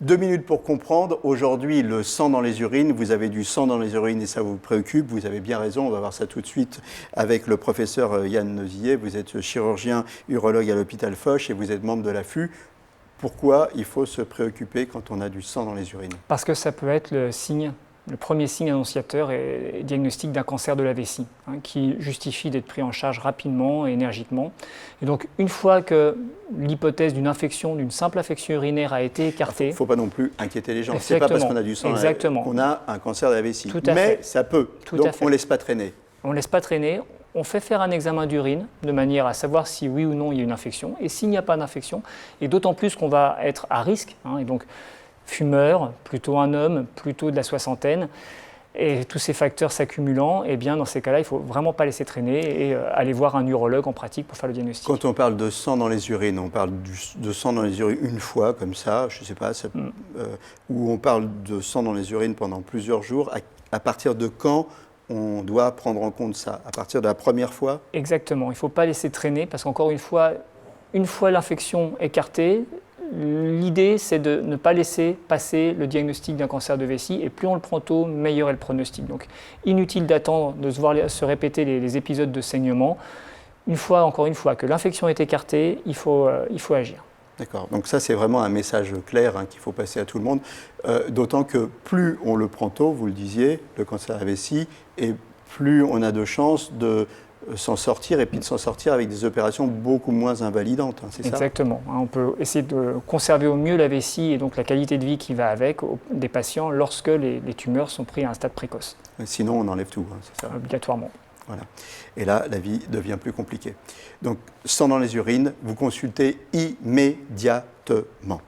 2 minutes pour comprendre. Aujourd'hui, le sang dans les urines. Vous avez du sang dans les urines et ça vous préoccupe. Vous avez bien raison. On va voir ça tout de suite avec le professeur Yann Nozier. Vous êtes chirurgien urologue à l'hôpital Foch et vous êtes membre de l'AFU. Pourquoi il faut se préoccuper quand on a du sang dans les urines? Parce que ça peut être le premier signe annonciateur et diagnostic d'un cancer de la vessie, qui justifie d'être pris en charge rapidement et énergiquement. Et donc, une fois que l'hypothèse d'une infection, d'une simple infection urinaire a été écartée... Il ne faut pas non plus inquiéter les gens. Ce n'est pas parce qu'on a du sang qu'on a un cancer de la vessie. Mais ça peut. Donc, on ne laisse pas traîner. On ne laisse pas traîner. On fait faire un examen d'urine de manière à savoir si oui ou non il y a une infection. Et s'il n'y a pas d'infection, et d'autant plus qu'on va être à risque, et donc fumeur, plutôt un homme, plutôt de la soixantaine, et tous ces facteurs s'accumulant, eh bien dans ces cas-là, il ne faut vraiment pas laisser traîner et aller voir un urologue en pratique pour faire le diagnostic. Quand on parle de sang dans les urines, on parle de sang dans les urines une fois, comme ça, je ne sais pas, ou on parle de sang dans les urines pendant plusieurs jours. À partir de quand on doit prendre en compte ça? À partir de la première fois? Exactement. Il ne faut pas laisser traîner parce qu'encore une fois l'infection écartée, l'idée c'est de ne pas laisser passer le diagnostic d'un cancer de vessie et plus on le prend tôt, meilleur est le pronostic. Donc inutile d'attendre de se répéter les épisodes de saignement. Encore une fois que l'infection est écartée, il faut agir. D'accord, donc ça c'est vraiment un message clair qu'il faut passer à tout le monde, d'autant que plus on le prend tôt, vous le disiez, le cancer de la vessie, et plus on a de chances de s'en sortir et puis de s'en sortir avec des opérations beaucoup moins invalidantes, c'est ça? Exactement, on peut essayer de conserver au mieux la vessie et donc la qualité de vie qui va avec des patients lorsque les tumeurs sont prises à un stade précoce. Sinon on enlève tout, c'est ça? Obligatoirement. Voilà. Et là, la vie devient plus compliquée. Donc, sang dans les urines, vous consultez immédiatement.